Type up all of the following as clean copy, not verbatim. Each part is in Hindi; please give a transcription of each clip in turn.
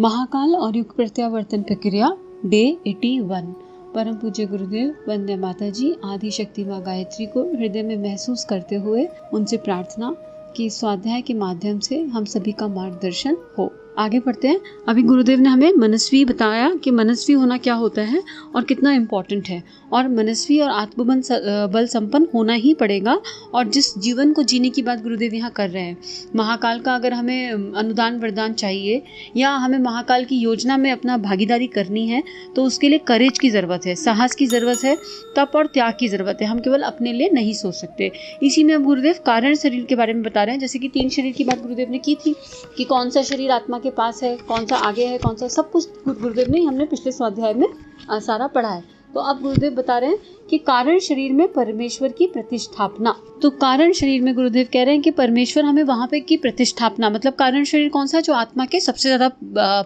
महाकाल और युग प्रत्यावर्तन प्रक्रिया डे 81। परम पूज्य गुरुदेव वंदे माता जी आदि शक्ति माँ गायत्री को हृदय में महसूस करते हुए उनसे प्रार्थना कि स्वाध्याय के माध्यम से हम सभी का मार्गदर्शन हो। आगे बढ़ते हैं। अभी गुरुदेव ने हमें मनस्वी बताया कि मनस्वी होना क्या होता है और कितना इम्पोर्टेंट है, और मनस्वी और आत्मबल बल संपन्न होना ही पड़ेगा। और जिस जीवन को जीने की बात गुरुदेव यहाँ कर रहे हैं, महाकाल का अगर हमें अनुदान वरदान चाहिए या हमें महाकाल की योजना में अपना भागीदारी करनी है तो उसके लिए करेज की ज़रूरत है, साहस की ज़रूरत है, तप और त्याग की ज़रूरत है। हम केवल अपने लिए नहीं सोच सकते। इसी में अब गुरुदेव कारण शरीर के बारे में बता रहे हैं। जैसे कि 3 शरीर की बात गुरुदेव ने की थी कि कौन सा शरीर आत्मा के पास है, कौन सा आगे है, कौन सा, सब कुछ गुरुदेव ने हमने पिछले स्वाध्याय में सारा पढ़ा है। तो अब गुरुदेव बता रहे हैं कि कारण शरीर में परमेश्वर की प्रतिष्ठापना। तो कारण शरीर में गुरुदेव कह रहे हैं कि परमेश्वर हमें वहां पे की प्रतिष्ठापना, मतलब कारण शरीर कौन सा, जो आत्मा के सबसे ज्यादा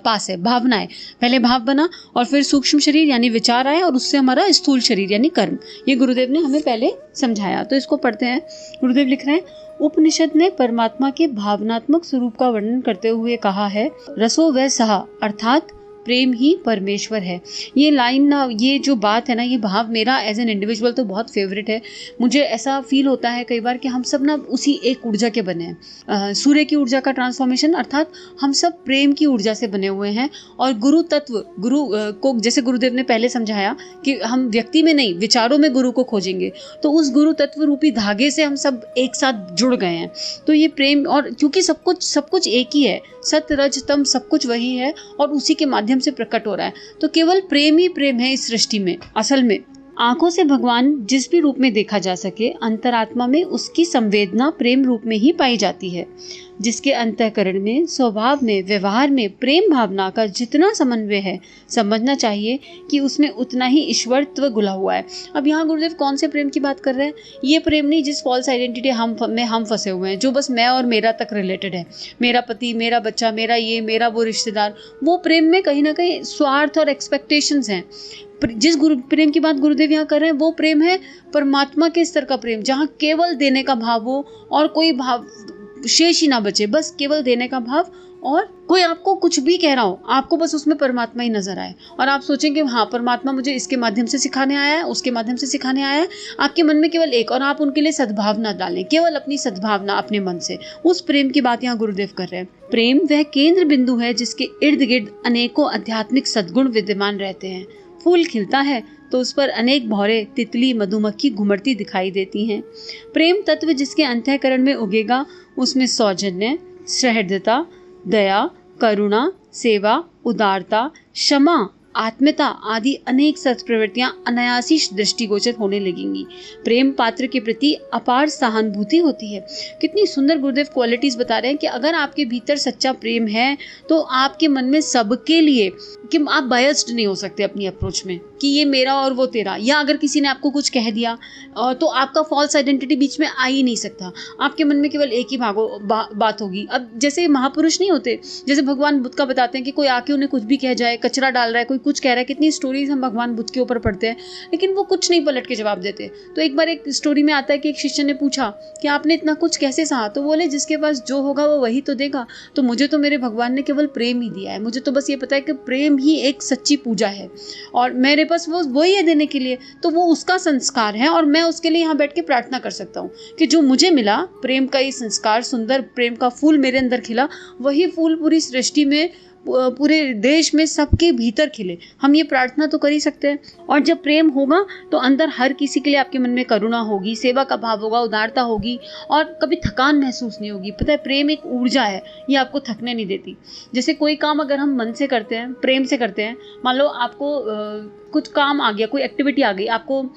पास है, भावना है। पहले भाव बना और फिर सूक्ष्म शरीर यानी विचार आए और उससे हमारा स्थूल शरीर यानी कर्म। ये गुरुदेव ने हमें पहले समझाया। तो इसको पढ़ते हैं। गुरुदेव लिख रहे हैं, उपनिषद ने परमात्मा के भावनात्मक स्वरूप का वर्णन करते हुए कहा है, रसो वै सहा, अर्थात प्रेम ही परमेश्वर है। ये लाइन ना, ये जो बात है ना, ये भाव मेरा एज एन इंडिविजुअल तो बहुत फेवरेट है। मुझे ऐसा फील होता है कई बार कि हम सब ना उसी एक ऊर्जा के बने हैं। सूर्य की ऊर्जा का ट्रांसफॉर्मेशन, अर्थात हम सब प्रेम की ऊर्जा से बने हुए हैं। और गुरु तत्व, गुरु को जैसे गुरुदेव ने पहले समझाया कि हम व्यक्ति में नहीं, विचारों में गुरु को खोजेंगे, तो उस गुरु तत्व रूपी धागे से हम सब एक साथ जुड़ गए हैं। तो ये प्रेम, और क्योंकि सब कुछ एक ही है, सत्य रज तम सब कुछ वही है और उसी के माध्यम से प्रकट हो रहा है। तो केवल प्रेम ही प्रेम है इस सृष्टि में। असल में आंखों से भगवान जिस भी रूप में देखा जा सके, अंतरात्मा में उसकी संवेदना प्रेम रूप में ही पाई जाती है। जिसके अंतःकरण में, स्वभाव में, व्यवहार में प्रेम भावना का जितना समन्वय है, समझना चाहिए कि उसमें उतना ही ईश्वरत्व घुला हुआ है। अब यहाँ गुरुदेव कौन से प्रेम की बात कर रहे हैं? ये प्रेम नहीं जिस फॉल्स आइडेंटिटी में हम फंसे हुए हैं, जो बस मैं और मेरा तक रिलेटेड है। मेरा पति, मेरा बच्चा, मेरा ये, मेरा वो रिश्तेदार। वो प्रेम में कहीं ना कहीं स्वार्थ और एक्सपेक्टेशंस हैं। जिस प्रेम की बात गुरुदेव यहाँ कर रहे हैं वो प्रेम है परमात्मा के स्तर का प्रेम, जहाँ केवल देने का भाव हो और कोई भाव शेष ही ना बचे, बस केवल देने का भाव। और कोई आपको कुछ भी कह रहा हो, आपको बस उसमें परमात्मा ही नजर आए और आप सोचेंगे हाँ, परमात्मा मुझे इसके माध्यम से सिखाने आया है, उसके माध्यम से सिखाने आया है। आपके मन में केवल एक, और आप उनके लिए सद्भावना डालें, केवल अपनी सद्भावना अपने मन से। उस प्रेम की बात यहाँ गुरुदेव कर रहे हैं। प्रेम वह केंद्र बिंदु है जिसके इर्द गिर्द अनेकों आध्यात्मिक सद्गुण विद्यमान रहते हैं। फूल खिलता है तो उस पर अनेक भौरे, तितली, मधुमक्खी घुमड़ती दिखाई देती हैं। प्रेम तत्व जिसके अंतःकरण में उगेगा, उसमें सौजन्य, सहृदयता, दया, करुणा, सेवा, उदारता, क्षमा, आत्मीयता आदि अनेक सत्प्रवृत्तियां अनायासी दृष्टिगोचर होने लगेंगी। प्रेम पात्र के प्रति अपार सहानुभूति होती है। कितनी सुंदर गुरुदेव क्वालिटीज बता रहे हैं कि अगर आपके भीतर सच्चा प्रेम है तो आपके मन में सबके लिए, कि आप बायस्ड नहीं हो सकते अपनी अप्रोच में कि ये मेरा और वो तेरा, या अगर किसी ने आपको कुछ कह दिया तो आपका फॉल्स आइडेंटिटी बीच में आ ही नहीं सकता। आपके मन में केवल एक ही बात होगी। अब जैसे महापुरुष नहीं होते, जैसे भगवान बुद्ध का बताते हैं कि कोई आके उन्हें कुछ भी कह जाए, कचरा डाल रहा है, कोई कुछ कह रहा है, कितनी स्टोरीज हम भगवान बुद्ध के ऊपर पढ़ते हैं, लेकिन वो कुछ नहीं पलट के जवाब देते। तो एक बार एक स्टोरी में आता है कि एक शिष्य ने पूछा कि आपने इतना कुछ कैसे सहा? तो बोले, जिसके पास जो होगा वो वही तो देगा। तो मुझे तो मेरे भगवान ने केवल प्रेम ही दिया है, मुझे तो बस ये पता है कि प्रेम ही एक सच्ची पूजा है और मेरे पास वो वही है देने के लिए। तो वो उसका संस्कार है और मैं उसके लिए यहाँ बैठ के प्रार्थना कर सकता हूँ कि जो मुझे मिला, प्रेम का ये संस्कार, सुंदर प्रेम का फूल मेरे अंदर खिला, वही फूल पूरी सृष्टि में, पूरे देश में सबके भीतर खिले। हम ये प्रार्थना तो कर ही सकते हैं। और जब प्रेम होगा तो अंदर हर किसी के लिए आपके मन में करुणा होगी, सेवा का भाव होगा, उदारता होगी और कभी थकान महसूस नहीं होगी। पता है, प्रेम एक ऊर्जा है, ये आपको थकने नहीं देती। जैसे कोई काम अगर हम मन से करते हैं, प्रेम से करते हैं, मान लो आपको कुछ काम आ गया, कोई एक्टिविटी आ गई, आपको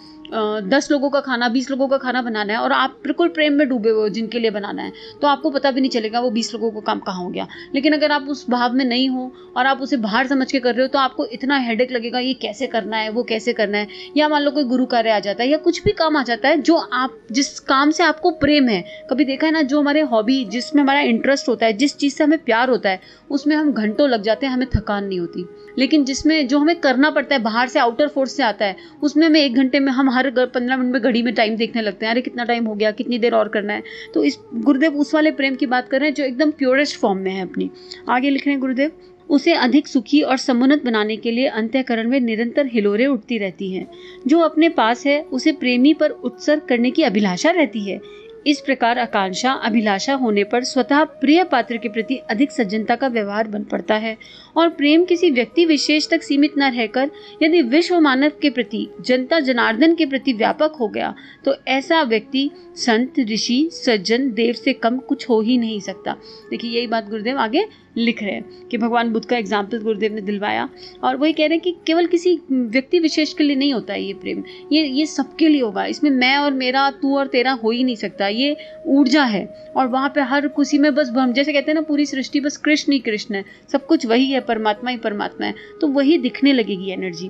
10 लोगों का खाना, 20 लोगों का खाना बनाना है और आप बिल्कुल प्रेम में डूबे हुए हो जिनके लिए बनाना है, तो आपको पता भी नहीं चलेगा वो 20 लोगों का काम कहाँ हो गया। लेकिन अगर आप उस भाव में नहीं हो और आप उसे बाहर समझ के कर रहे हो तो आपको इतना हेडेक लगेगा, ये कैसे करना है, वो कैसे करना है। या मान लो कोई गुरु कार्य आ जाता है या कुछ भी काम आ जाता है जो आप, जिस काम से आपको प्रेम है, कभी देखा है ना, जो हमारे हॉबी, जिसमें हमारा इंटरेस्ट होता है, जिस चीज़ से हमें प्यार होता है, उसमें हम घंटों लग जाते हैं, हमें थकान नहीं होती। लेकिन जिसमें जो हमें करना पड़ता है, बाहर से आउटर फोर्स से आता है, उसमें हमें 1 घंटे में, हम हर 15 मिनट में घड़ी में टाइम देखने लगते हैं, अरे कितना टाइम हो गया, कितनी देर और करना है। तो इस गुरुदेव उस वाले प्रेम की बात कर रहे हैं जो एकदम प्योरेस्ट फॉर्म में है अपनी। आगे लिख रहे हैं गुरुदेव, उसे अधिक सुखी और समुन्नत बनाने के लिए अंतःकरण में निरंतर हिलोरें उठती रहती हैं। जो अपने पास है उसे प्रेमी पर उत्सर्ग करने की अभिलाषा रहती है। इस प्रकार आकांक्षा अभिलाषा होने पर स्वतः प्रिय पात्र के प्रति अधिक सज्जनता का व्यवहार बन पड़ता है और प्रेम किसी व्यक्ति विशेष तक सीमित न रहकर यदि विश्व मानव के प्रति, जनता जनार्दन के प्रति व्यापक हो गया तो ऐसा व्यक्ति संत, ऋषि, सज्जन, देव से कम कुछ हो ही नहीं सकता। देखिए यही बात गुरुदेव आगे लिख रहे हैं कि भगवान बुद्ध का एग्जाम्पल गुरुदेव ने दिलवाया और वही कह रहे हैं कि केवल किसी व्यक्ति विशेष के लिए नहीं होता है ये प्रेम, ये सबके लिए होगा। इसमें मैं और मेरा, तू और तेरा हो ही नहीं सकता। ये ऊर्जा है और वहाँ पे हर किसी में बस हम जैसे कहते हैं ना, पूरी सृष्टि बस कृष्ण ही कृष्ण है, सब कुछ वही है, परमात्मा ही परमात्मा है, तो वही दिखने लगेगी एनर्जी।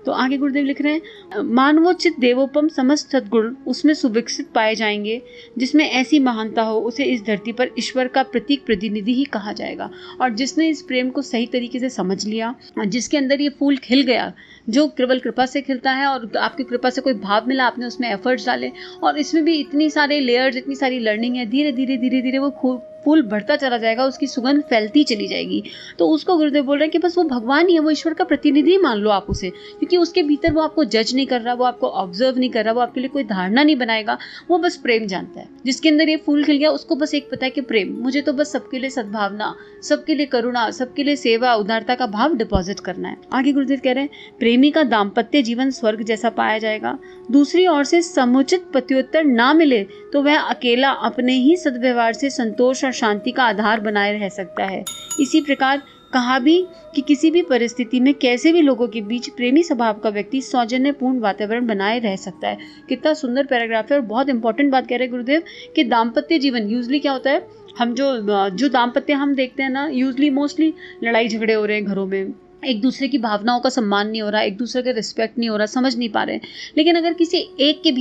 तो आगे गुरुदेव लिख रहे हैं, मानवोचित देवोपम समस्त सद्गुण उसमें सुविकसित पाए जाएंगे। जिसमें ऐसी महानता हो उसे इस धरती पर ईश्वर का प्रतीक प्रतिनिधि ही कहा जाएगा। और जिसने इस प्रेम को सही तरीके से समझ लिया, जिसके अंदर ये फूल खिल गया, जो केवल कृपा से खिलता है और आपकी कृपा से कोई भाव मिला, आपने उसमें एफर्ट्स डाले और इसमें भी इतनी सारे लेयर्स, इतनी सारी लर्निंग है, धीरे धीरे धीरे धीरे वो फूल बढ़ता चला जाएगा, उसकी सुगंध फैलती चली जाएगी। तो उसको गुरुदेव बोल रहे हैं कि बस वो भगवान ही है, वो ईश्वर का प्रतिनिधि मान लो आप उसे, क्योंकि उसके भीतर वो आपको जज नहीं कर रहा, वो आपको ऑब्जर्व नहीं कर रहा, वो आपके लिए कोई धारणा नहीं बनाएगा, वो बस प्रेम जानता है। जिसके अंदर ये फूल खिल गया उसको बस एक पता है कि प्रेम, मुझे तो बस सबके लिए सद्भावना, सबके लिए करुणा, सबके लिए सेवा, उदारता का भाव डिपॉजिट करना है। आगे गुरुदेव कह रहे हैं, प्रेमी का दाम्पत्य जीवन स्वर्ग जैसा पाया जाएगा। दूसरी ओर से समुचित प्रत्युत्तर ना मिले तो वह अकेला अपने ही सद्व्यवहार से संतोष और शांति का आधार बनाए रह सकता है। इसी प्रकार कहा भी कि किसी भी परिस्थिति में कैसे भी लोगों के बीच प्रेमी स्वभाव का व्यक्ति सौजन्यपूर्ण वातावरण बनाए रह सकता है। कितना सुंदर पैराग्राफ है और बहुत इंपॉर्टेंट बात कह रहे हैं गुरुदेव कि दाम्पत्य जीवन यूजली क्या होता है, हम जो दाम्पत्य हम देखते हैं ना, यूजली मोस्टली लड़ाई झगड़े हो रहे हैं घरों में, एक दूसरे की भावनाओं का सम्मान नहीं हो रहा, एक दूसरे का रिस्पेक्ट नहीं हो रहा, समझ नहीं पा रहे हैं। लेकिन अगर किसी एक के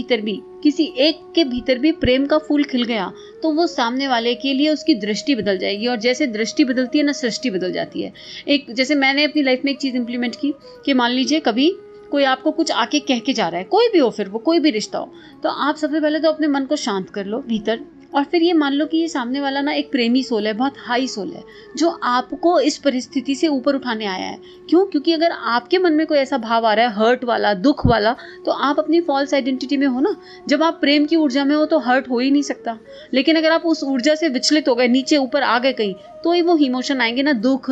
भीतर भी प्रेम का फूल खिल गया तो वो सामने वाले के लिए उसकी दृष्टि बदल जाएगी और जैसे दृष्टि बदलती है ना, सृष्टि बदल जाती है। एक जैसे मैंने अपनी लाइफ में एक चीज़ इंप्लीमेंट की कि मान लीजिए कभी कोई आपको कुछ आके कह के जा रहा है, कोई भी हो, फिर वो कोई भी रिश्ता हो, तो आप सबसे पहले तो अपने मन को शांत कर लो भीतर और फिर ये मान लो कि ये सामने वाला ना एक प्रेमी सोल है, बहुत हाई सोल है, जो आपको इस परिस्थिति से ऊपर उठाने आया है। क्यों? क्योंकि अगर आपके मन में कोई ऐसा भाव आ रहा है हर्ट वाला, दुख वाला, तो आप अपनी फॉल्स आइडेंटिटी में हो ना। जब आप प्रेम की ऊर्जा में हो तो हर्ट हो ही नहीं सकता। लेकिन अगर आप उस ऊर्जा से विचलित हो गए, नीचे ऊपर आ गए कहीं, तो ही वो इमोशन आएंगे ना, दुख,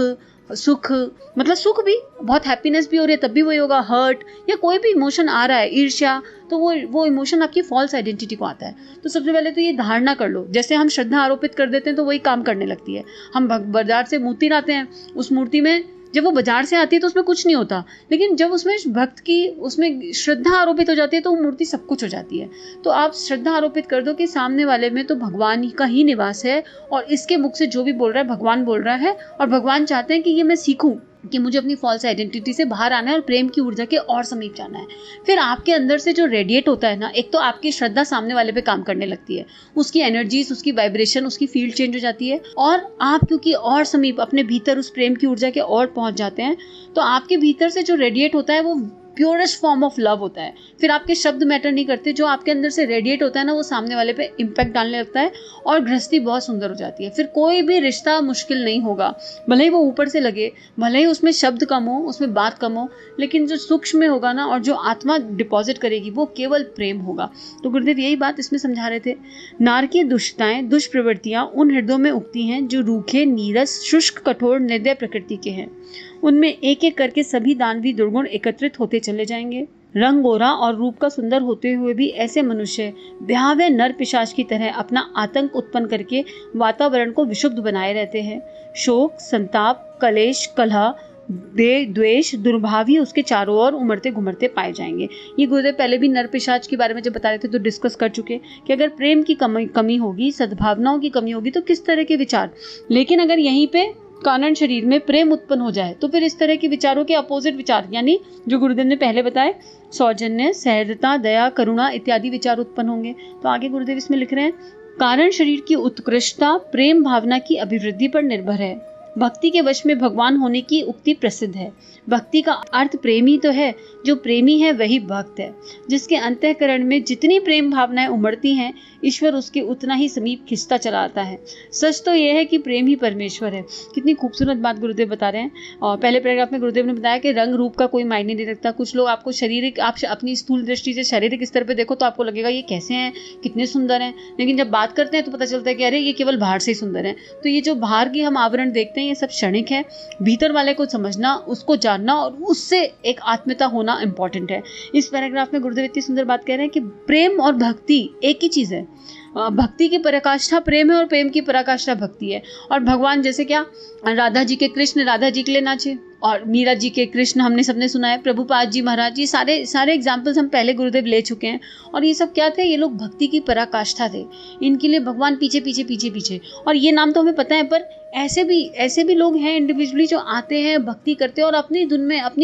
सुख, मतलब सुख भी, बहुत हैप्पीनेस भी हो रही है तब भी वही होगा, हर्ट या कोई भी इमोशन आ रहा है, ईर्ष्या, तो वो इमोशन आपकी फॉल्स आइडेंटिटी को आता है। तो सबसे पहले तो ये धारणा कर लो, जैसे हम श्रद्धा आरोपित कर देते हैं तो वही काम करने लगती है। हम बाजार से मूर्ति लाते हैं, उस मूर्ति में जब वो बाजार से आती है तो उसमें कुछ नहीं होता, लेकिन जब उसमें भक्त की उसमें श्रद्धा आरोपित हो जाती है तो वो मूर्ति सब कुछ हो जाती है। तो आप श्रद्धा आरोपित कर दो कि सामने वाले में तो भगवान का ही निवास है और इसके मुख से जो भी बोल रहा है भगवान बोल रहा है और भगवान चाहते हैं कि ये मैं सीखूं कि मुझे अपनी फॉल्स आइडेंटिटी से बाहर आना है और प्रेम की ऊर्जा के और समीप जाना है। फिर आपके अंदर से जो रेडिएट होता है ना, एक तो आपकी श्रद्धा सामने वाले पे काम करने लगती है, उसकी एनर्जीज, उसकी वाइब्रेशन, उसकी फील्ड चेंज हो जाती है और आप क्योंकि और समीप अपने भीतर उस प्रेम की ऊर्जा के और पहुंच जाते हैं, तो आपके भीतर से जो रेडिएट होता है वो प्योरेस्ट फॉर्म ऑफ लव होता है। फिर आपके शब्द मैटर नहीं करते, जो आपके अंदर से रेडिएट होता है ना, वो सामने वाले पे इम्पैक्ट डालने लगता है और गृहस्थी बहुत सुंदर हो जाती है। फिर कोई भी रिश्ता मुश्किल नहीं होगा, भले ही वो ऊपर से लगे, भले ही उसमें शब्द कम हो, उसमें बात कम हो, लेकिन जो सूक्ष्म में होगा ना और जो आत्मा डिपॉजिट करेगी वो केवल प्रेम होगा। तो गुरुदेव यही बात इसमें समझा रहे थे। नारकीय दुष्टताएं, दुष्प्रवृत्तियां उन हृदयों में उगती हैं जो रूखे, नीरस, शुष्क, कठोर, निर्दय प्रकृति के हैं। उनमें एक एक करके सभी दानवी दुर्गुण एकत्रित होते चले जाएंगे। रंग गोरा और रूप का सुंदर होते हुए भी ऐसे मनुष्य भयावह नर पिशाच की तरह अपना आतंक उत्पन्न करके वातावरण को विशुद्ध बनाए रहते हैं। शोक, संताप, कलेश, कलह, द्वेष, दुर्भावी उसके चारों ओर उमड़ते घुमड़ते पाए जाएंगे। ये गुरुदेव पहले भी नर पिशाच के बारे में जब बता रहे थे तो डिस्कस कर चुके कि अगर प्रेम की कमी होगी, सद्भावनाओं की कमी होगी तो किस तरह के विचार। लेकिन अगर यहीं पे कानन शरीर में प्रेम उत्पन्न हो जाए तो फिर इस तरह के विचारों के अपोजिट विचार, यानी जो गुरुदेव ने पहले बताए, सौजन्य, सहजता, दया, करुणा इत्यादि विचार उत्पन्न होंगे। तो आगे गुरुदेव इसमें लिख रहे हैं, कारण शरीर की उत्कृष्टता प्रेम भावना की अभिवृद्धि पर निर्भर है। भक्ति के वश में भगवान होने की उक्ति प्रसिद्ध है। भक्ति का अर्थ प्रेम ही तो है। जो प्रेमी है वही भक्त है। जिसके अंतःकरण में जितनी प्रेम भावनाएं उमड़ती हैं, ईश्वर उसके उतना ही समीप खिंचता चला आता है। सच तो यह है कि प्रेम ही परमेश्वर है। कितनी खूबसूरत बात गुरुदेव बता रहे हैं। और पहले पैराग्राफ में गुरुदेव ने बताया कि रंग रूप का कोई मायने नहीं रखता। कुछ लोग आपको शारीरिक, आप अपनी स्थूल दृष्टि से शारीरिक स्तर पे देखो तो आपको लगेगा ये कैसे हैं, कितने सुंदर हैं, लेकिन जब बात करते हैं तो पता चलता है कि अरे ये केवल बाहर से ही सुंदर है। तो ये जो बाहर की हम आवरण देखते हैं ये सब क्षणिक है। भीतर वाले को समझना, उसको जानना और उससे एक आत्मीयता होना इंपॉर्टेंट है। इस पैराग्राफ में गुरुदेव इतनी सुंदर बात कह रहे हैं कि प्रेम और भक्ति एक ही चीज है। भक्ति की पराकाष्ठा प्रेम है और प्रेम की पराकाष्ठा भक्ति है। और भगवान जैसे क्या, राधा जी के कृष्ण राधा जी के लिए नाचे, और मीरा जी के कृष्ण हमने सबने सुना है, प्रभुपाद जी महाराज जी, सारे एग्जाम्पल्स हम पहले गुरुदेव ले चुके हैं। और ये सब क्या थे, ये लोग भक्ति की पराकाष्ठा थे। इनके लिए भगवान पीछे पीछे पीछे पीछे, और ये नाम तो हमें पता है, पर ऐसे भी लोग हैं इंडिविजुअली जो आते हैं, भक्ति करते हैं और अपनी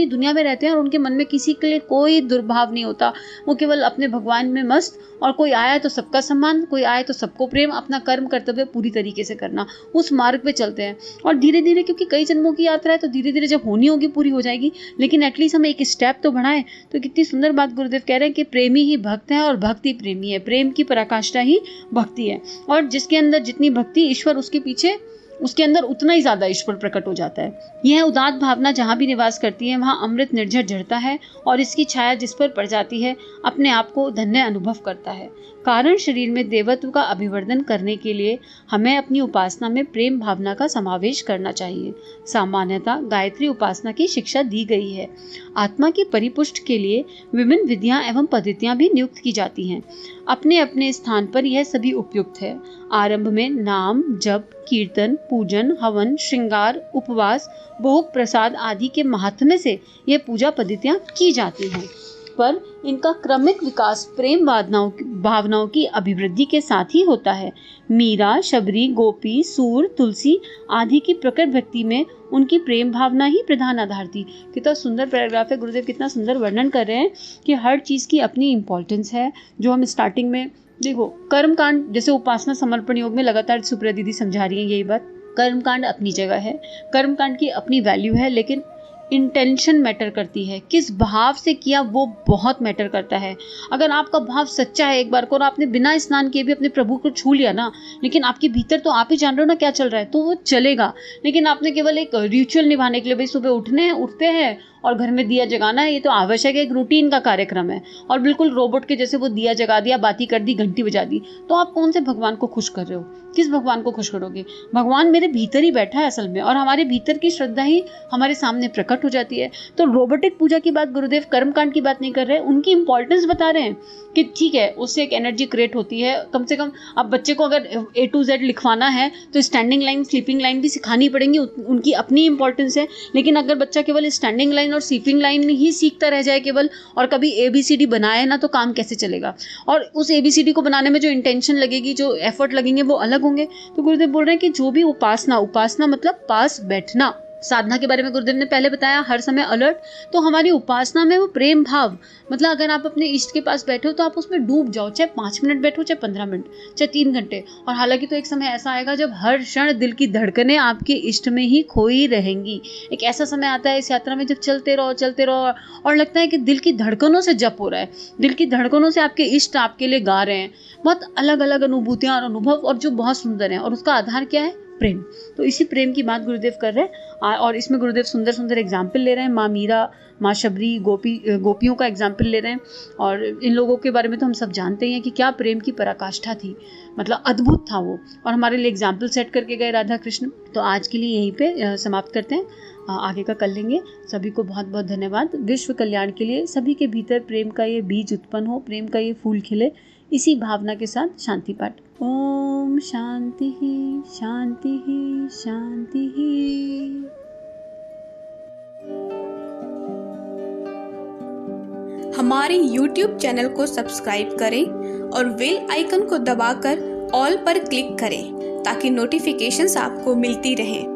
दुनिया में रहते हैं और उनके मन में किसी के लिए कोई दुर्भाव नहीं होता। वो केवल अपने भगवान में मस्त, और कोई आया तो सबका सम्मान, कोई आए तो सबको प्रेम, अपना कर्म कर्तव्य पूरी तरीके से करना, उस मार्ग पे चलते हैं। और धीरे धीरे, क्योंकि कई जन्मों की यात्रा है, तो धीरे धीरे जब होनी होगी पूरी हो जाएगी, लेकिन एटलीस्ट हम एक स्टेप तो बढ़ाएं। तो कितनी सुंदर बात गुरुदेव कह रहे हैं कि प्रेमी ही भक्त है और भक्ति प्रेमी है। प्रेम की पराकाष्ठा ही भक्ति है। और जिसके अंदर जितनी भक्ति, ईश्वर उसके पीछे, उसके अंदर उतना ही ज्यादा ईश्वर प्रकट हो जाता है। यह उदात्त भावना जहां भी निवास करती है वहां अमृत निर्झर झरता है, और इसकी छाया जिस पर पड़ जाती है अपने आप को धन्य अनुभव करता है। कारण शरीर में देवत्व का अभिवर्धन करने के लिए हमें अपनी उपासना में प्रेम भावना का समावेश करना चाहिए। सामान्यतः गायत्री उपासना की शिक्षा दी गई है। आत्मा की परिपुष्टि के लिए विभिन्न विधियां एवं पद्धतियां भी नियुक्त की जाती हैं। अपने अपने स्थान पर यह सभी उपयुक्त है। आरंभ में नाम, जप, कीर्तन, पूजन, हवन, श्रृंगार, उपवास, भोग, प्रसाद आदि के महात्म्य से यह पूजा पद्धतियां की जाती हैं, पर इनका क्रमिक विकास प्रेम भावनाओं की अभिवृद्धि के साथ ही होता है। मीरा, शबरी, गोपी, सूर, तुलसी आदि की प्रकट भक्ति में उनकी प्रेम भावना ही प्रधान आधार थी। कितना सुंदर पैराग्राफ है। गुरुदेव कितना सुंदर वर्णन कर रहे हैं कि हर चीज की अपनी इंपॉर्टेंस है। जो हम स्टार्टिंग में देखो, कर्म कांड जैसे उपासना समर्पण योग में लगातार सुप्रिया दीदी समझा रही है यही बात। कर्म कांड अपनी जगह है, कर्म कांड की अपनी वैल्यू है, लेकिन इंटेंशन मैटर करती है। किस भाव से किया वो बहुत मैटर करता है। अगर आपका भाव सच्चा है एक बार को, और आपने बिना स्नान किए भी अपने प्रभु को छू लिया ना, लेकिन आपके भीतर तो आप ही जान रहे हो ना क्या चल रहा है, तो वो चलेगा। लेकिन आपने केवल एक रिचुअल निभाने के लिए, भाई सुबह उठते हैं और घर में दिया जगाना है, ये तो आवश्यक है, एक रूटीन का कार्यक्रम है, और बिल्कुल रोबोट के जैसे वो दिया जगा दिया, बाती कर दी, घंटी बजा दी, तो आप कौन से भगवान को खुश कर रहे हो? किस भगवान को खुश करोगे? भगवान मेरे भीतर ही बैठा है असल में, और हमारे भीतर की श्रद्धा ही हमारे सामने प्रकट हो जाती है। तो रोबोटिक पूजा की बात गुरुदेव कर्मकांड की बात नहीं कर रहे, उनकी इंपॉर्टेंस बता रहे हैं कि ठीक है, उससे एक एनर्जी क्रिएट होती है। कम से कम अब बच्चे को अगर A to Z लिखवाना है तो स्टैंडिंग लाइन, स्लीपिंग लाइन भी सिखानी पड़ेंगी, उनकी अपनी इंपॉर्टेंस है। लेकिन अगर बच्चा केवल स्टैंडिंग लाइन और स्लीपिंग लाइन ही सीखता रह जाए केवल, और कभी ABCD बनाए ना, तो काम कैसे चलेगा? और उस ABCD को बनाने में जो इंटेंशन लगेगी, जो एफर्ट लगेंगे, वो अलग होंगे। तो गुरुदेव बोल रहे हैं कि जो भी उपासना मतलब पास बैठना। साधना के बारे में गुरुदेव ने पहले बताया, हर समय अलर्ट। तो हमारी उपासना में वो प्रेम भाव, मतलब अगर आप अपने इष्ट के पास बैठे हो तो आप उसमें डूब जाओ, चाहे 5 मिनट बैठो, चाहे 15 मिनट, चाहे 3 घंटे। और हालांकि तो एक समय ऐसा आएगा जब हर क्षण दिल की धड़कनें आपके इष्ट में ही खोई रहेंगी। एक ऐसा समय आता है इस यात्रा में जब चलते रहो और लगता है कि दिल की धड़कनों से जप हो रहा है, दिल की धड़कनों से आपके इष्ट आपके लिए गा रहे हैं। बहुत अलग अलग अनुभूतियां और अनुभव, और जो बहुत सुंदर है, और उसका आधार क्या है? प्रेम। तो इसी प्रेम की बात गुरुदेव कर रहे हैं, और इसमें गुरुदेव सुंदर सुंदर एग्जाम्पल ले रहे हैं। माँ मीरा, माँ शबरी, गोपियों का एग्जाम्पल ले रहे हैं। और इन लोगों के बारे में तो हम सब जानते ही हैं कि क्या प्रेम की पराकाष्ठा थी, मतलब अद्भुत था वो, और हमारे लिए एग्जाम्पल सेट करके गए राधा कृष्ण। तो आज के लिए यहीं पे समाप्त करते हैं, आगे का कर लेंगे। सभी को बहुत बहुत धन्यवाद। विश्व कल्याण के लिए सभी के भीतर प्रेम का ये बीज उत्पन्न हो, प्रेम का ये फूल खिले, इसी भावना के साथ शांति पाठ। ओम शांति ही शांति ही शांति ही। हमारे YouTube चैनल को सब्सक्राइब करें और बेल आइकन को दबाकर ऑल पर क्लिक करें ताकि नोटिफिकेशंस आपको मिलती रहें।